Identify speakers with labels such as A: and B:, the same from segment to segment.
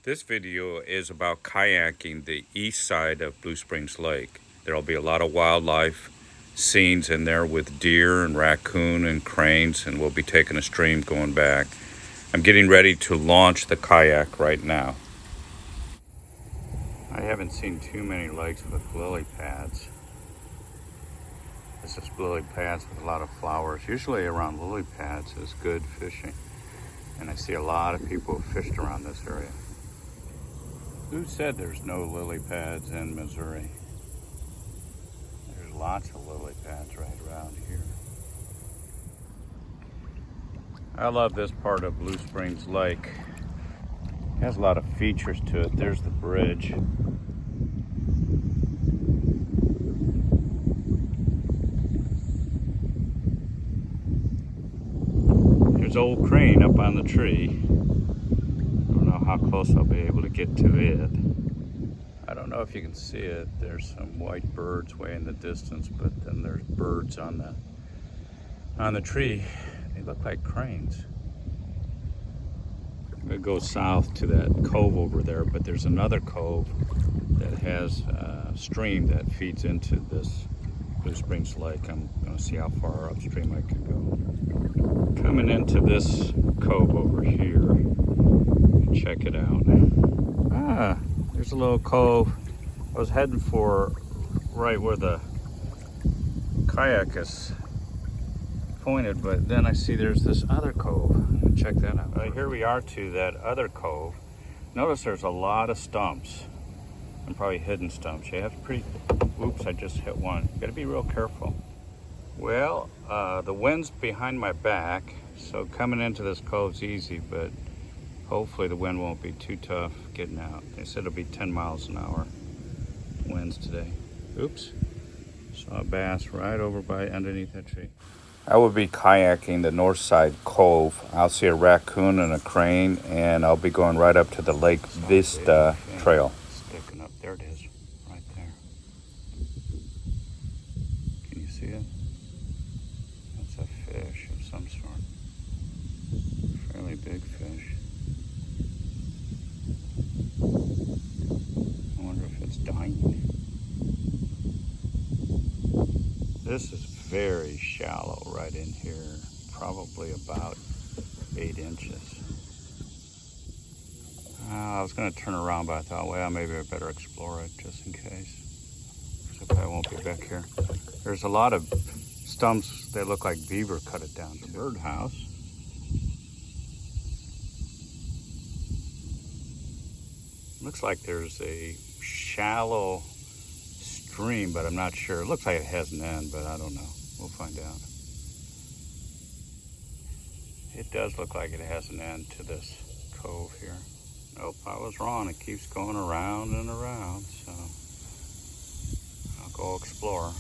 A: This video is about kayaking the east side of Blue Springs Lake. There'll be a lot of wildlife scenes in there with deer and raccoon and cranes, and we'll be taking a stream going back. I'm getting ready to launch the kayak right now. I haven't seen too many lakes with lily pads. This is lily pads with a lot of flowers. Usually around lily pads is good fishing. And I see a lot of people who fished around this area. Who said there's no lily pads in Missouri? There's lots of lily pads right around here. I love this part of Blue Springs Lake. It has a lot of features to it. There's the bridge. There's old crane up on the tree. I don't know how close I'll be able to get to it. I don't know if you can see it. There's some white birds way in the distance, but then there's birds on the tree. They look like cranes. I'm gonna go south to that cove over there, but there's another cove that has a stream that feeds into this Blue Springs Lake. I'm gonna see how far upstream I can go. Coming into this cove over here, check it out. There's a little cove. I was heading for right where the kayak is pointed, but then I see there's this other cove. I'm gonna check that out. Here we are to that other cove. Notice there's a lot of stumps, and probably hidden stumps. You have to oops, I just hit one. You gotta be real careful. Well, the wind's behind my back, so coming into this cove's easy, but hopefully the wind won't be too tough getting out. They said it'll be 10 miles an hour winds today. Oops, saw a bass right over by underneath that tree. I will be kayaking the north side cove. I'll see a raccoon and a crane, and I'll be going right up to the Lake Vista Trail. Sticking up, there it is, right there. Can you see it? That's a fish of some sort. Fairly big fish. I wonder if it's dying. This is very shallow right in here, probably about 8 inches. I was going to turn around, but I thought, well, maybe I better explore it just in case. Except I won't be back here. There's a lot of stumps. They look like beaver cut it down. The birdhouse. Looks like there's a shallow stream, but I'm not sure. It looks like it has an end, but I don't know. We'll find out. It does look like it has an end to this cove here. Nope, I was wrong. It keeps going around and around, so I'll go explore.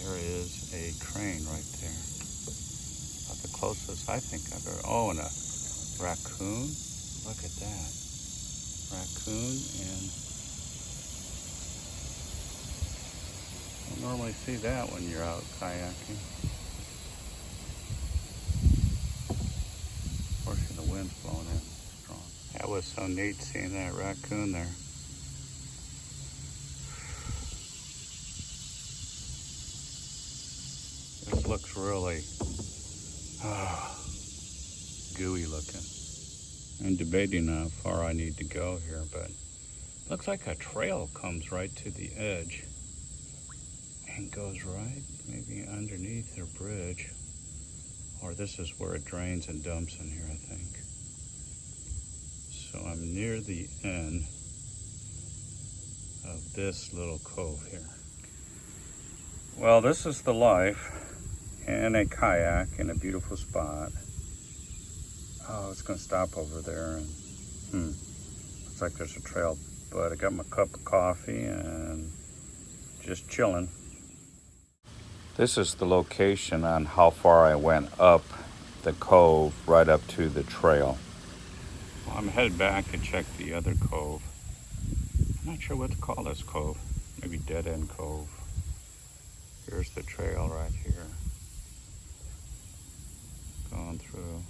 A: There is a crane right there. About the closest I think I've ever. Oh, and a raccoon. Look at that. Raccoon, and you don't normally see that when you're out kayaking. Unfortunately, the wind's blowing in strong. That was so neat seeing that raccoon there. This looks really gooey looking. I'm debating how far I need to go here, but looks like a trail comes right to the edge and goes right maybe underneath their bridge, or this is where it drains and dumps in here, I think. So I'm near the end of this little cove here. Well, this is the life in a kayak in a beautiful spot. Oh, it's gonna stop over there, and looks like there's a trail, but I got my cup of coffee and just chilling. This is the location on how far I went up the cove right up to the trail. Well, I'm headed back to check the other cove. I'm not sure what to call this cove. Maybe Dead End Cove. Here's the trail right here. Going through.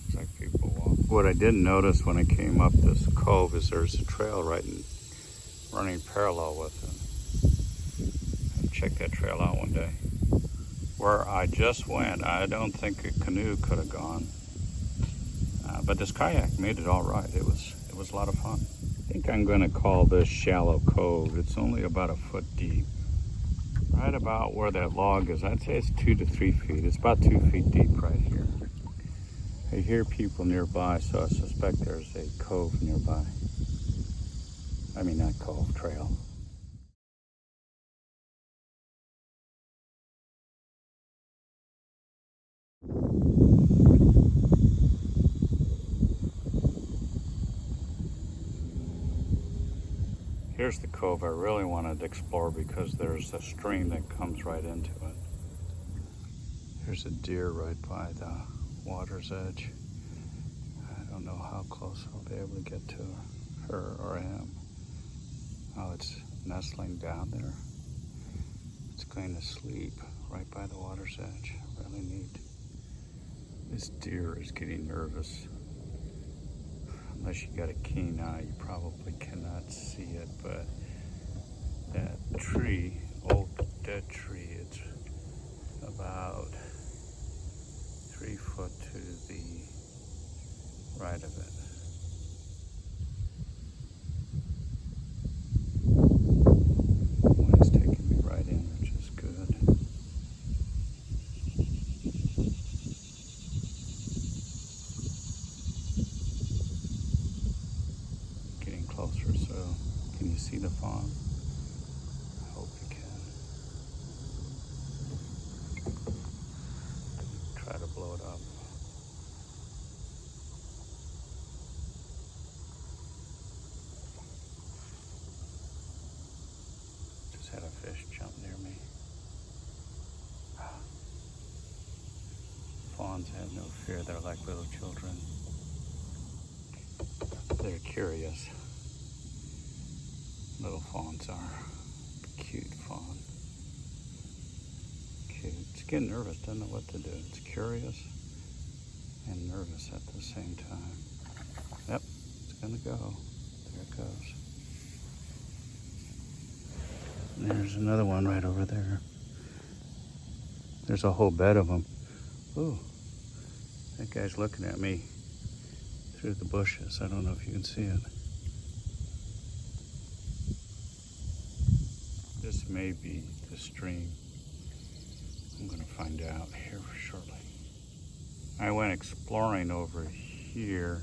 A: Looks like people walk. What I didn't notice when I came up this cove is there's a trail running parallel with it. Check that trail out one day. Where I just went, I don't think a canoe could have gone. But this kayak made it all right. It was a lot of fun. I think I'm going to call this Shallow Cove. It's only about a foot deep. Right about where that log is, I'd say it's 2 to 3 feet. It's about 2 feet deep right here. I hear people nearby, so I suspect there's a cove nearby. I mean, not cove, trail. Here's the cove I really wanted to explore because there's a stream that comes right into it. There's a deer right by the water's edge. I don't know how close I'll be able to get to her or him. Oh, it's nestling down there. It's going to sleep right by the water's edge. Really neat. This deer is getting nervous. Unless you got a keen eye, you probably cannot see it, but that tree, old dead tree, it's about 3 foot to the right of it. Wind's taking me right in, which is good. Getting closer, so can you see the fawn? I hope you can. Try to blow it up. Just had a fish jump near me. Fawns have no fear. They're like little children. They're curious. Little fawns are. Cute fawn. Cute. It's getting nervous, doesn't know what to do. It's curious and nervous at the same time. Yep, it's gonna go. There it goes. And there's another one right over there. There's a whole bed of them. Ooh, that guy's looking at me through the bushes. I don't know if you can see it. This may be the stream. I'm gonna find out here shortly. I went exploring over here,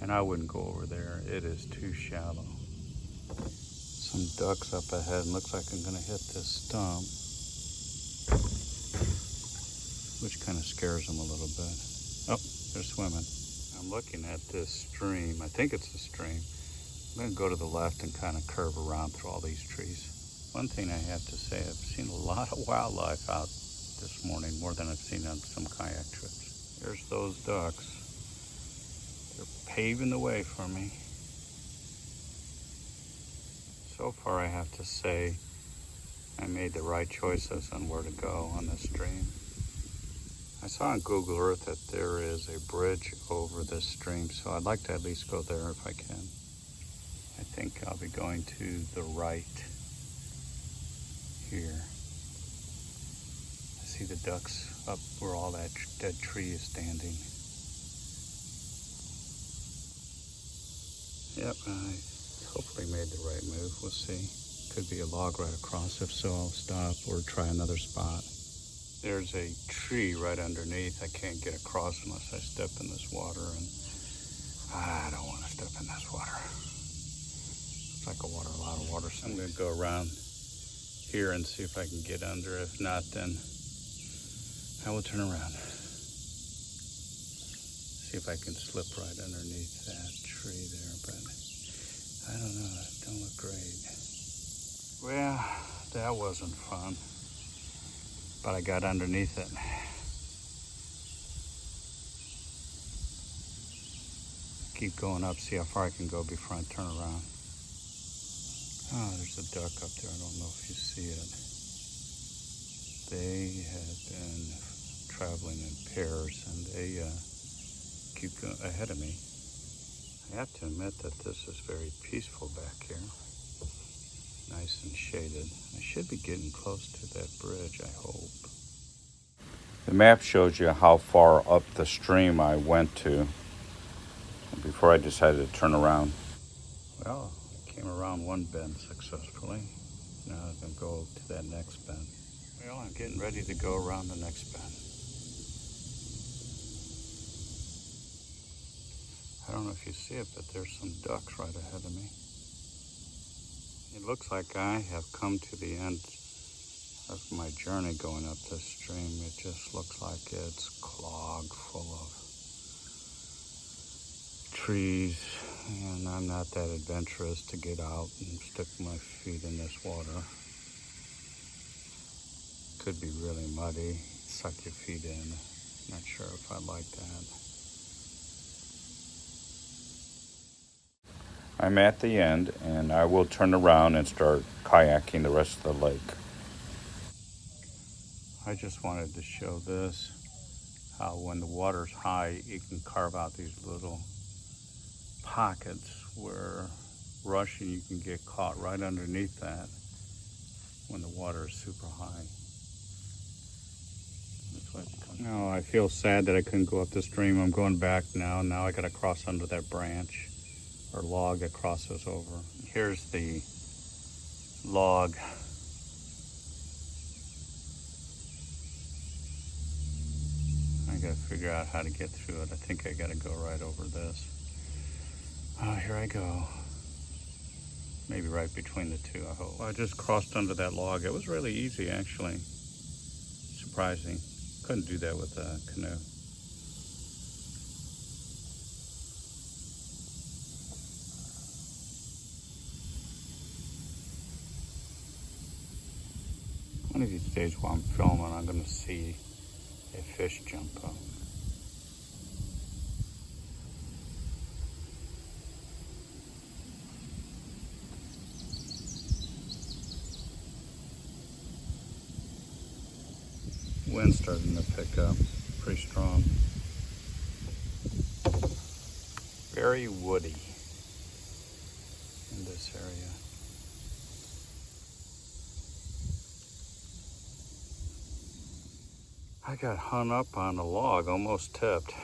A: and I wouldn't go over there. It is too shallow. Some ducks up ahead, and looks like I'm gonna hit this stump, which kind of scares them a little bit. Oh, they're swimming. I'm looking at this stream. I think it's a stream. I'm gonna go to the left and kind of curve around through all these trees. One thing I have to say, I've seen a lot of wildlife out this morning, more than I've seen on some kayak trips. There's those ducks. They're paving the way for me. So far, I have to say, I made the right choices on where to go on this stream. I saw on Google Earth that there is a bridge over this stream, so I'd like to at least go there if I can. I think I'll be going to the right here. I see the ducks up where all that dead tree is standing. Yep, I hopefully made the right move. We'll see. Could be a log right across. If so, I'll stop or try another spot. There's a tree right underneath. I can't get across unless I step in this water, and I don't want to step in this water. It's like a lot of water. So I'm going to go around here and see if I can get under. If not, then I will turn around. See if I can slip right underneath that tree there, but I don't know. It don't look great. Well, that wasn't fun, but I got underneath it. Keep going up, see how far I can go before I turn around. Oh, there's a duck up there. I don't know if you see it. They have been traveling in pairs, and they keep going ahead of me. I have to admit that this is very peaceful back here. Nice and shaded. I should be getting close to that bridge, I hope. The map shows you how far up the stream I went to before I decided to turn around. Well, I came around one bend successfully. Now I'm going to go to that next bend. Well, I'm getting ready to go around the next bend. I don't know if you see it, but there's some ducks right ahead of me. It looks like I have come to the end of my journey going up this stream. It just looks like it's clogged full of trees, and I'm not that adventurous to get out and stick my feet in this water. Could be really muddy, suck your feet in. Not sure if I like that. I'm at the end, and I will turn around and start kayaking the rest of the lake. I just wanted to show this, how when the water's high, you can carve out these little pockets where rushing, you can get caught right underneath that when the water is super high. No, I feel sad that I couldn't go up the stream. I'm going back now. Now I gotta cross under that branch or log that crosses over. Here's the log. I gotta figure out how to get through it. I think I gotta go right over this. Oh, here I go. Maybe right between the two, I hope. I just crossed under that log. It was really easy, actually. Surprising. Couldn't do that with a canoe. One of these days while I'm filming, I'm gonna see a fish jump up. Wind's starting to pick up, pretty strong. Very woody in this area. I got hung up on a log, almost tipped.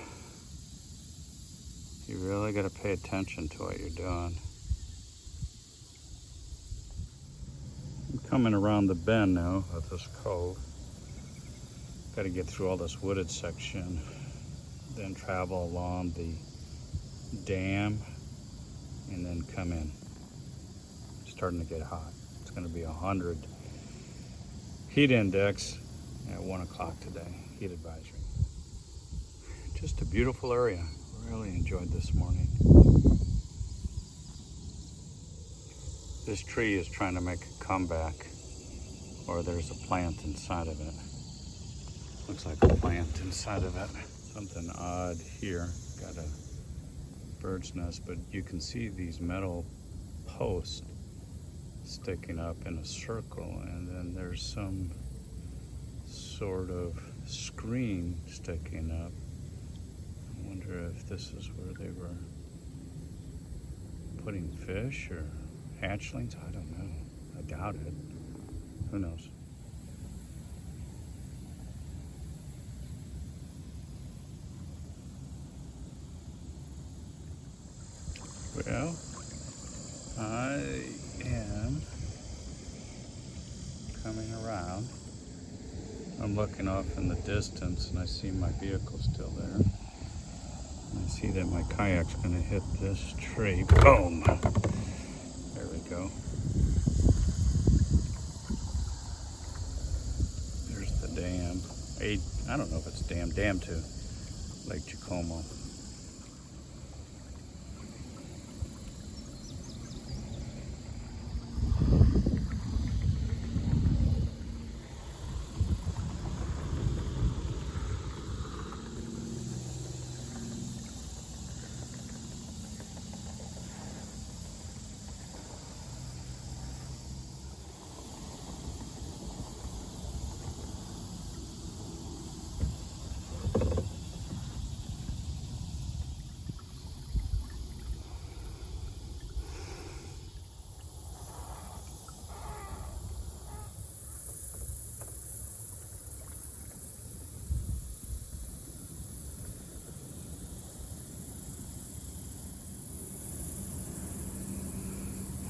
A: You really got to pay attention to what you're doing. I'm coming around the bend now of this cove. Got to get through all this wooded section, then travel along the dam, and then come in. It's starting to get hot. It's going to be 100 heat index at 1 o'clock today, heat advisory. Just a beautiful area. Really enjoyed this morning. This tree is trying to make a comeback, or there's a plant inside of it. Looks like a plant inside of it. Something odd here. Got a bird's nest, but you can see these metal posts sticking up in a circle, and then there's some sort of screen sticking up. I wonder if this is where they were putting fish or hatchlings. I don't know. I doubt it. Who knows? Well, I am coming around. I'm looking off in the distance and I see my vehicle still there. I see that my kayak's going to hit this tree. Boom! There we go. There's the dam. I don't know if it's dam 2, Lake Jacomo.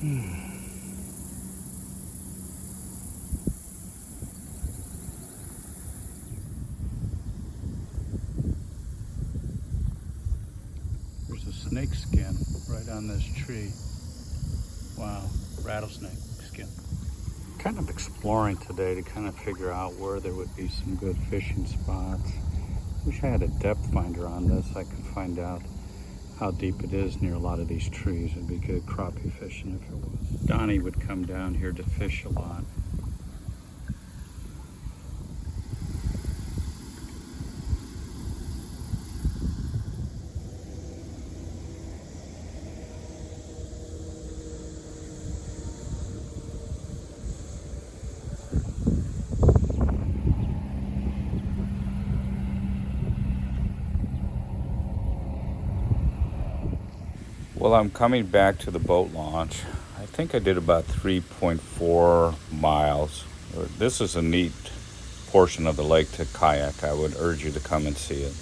A: There's a snake skin right on this tree. Wow, rattlesnake skin. Kind of exploring today to kind of figure out where there would be some good fishing spots. Wish I had a depth finder on this. I could find out how deep it is near a lot of these trees. It'd be good crappie fishing if it was. Donnie would come down here to fish a lot. Well, I'm coming back to the boat launch. I think I did about 3.4 miles. This is a neat portion of the lake to kayak. I would urge you to come and see it.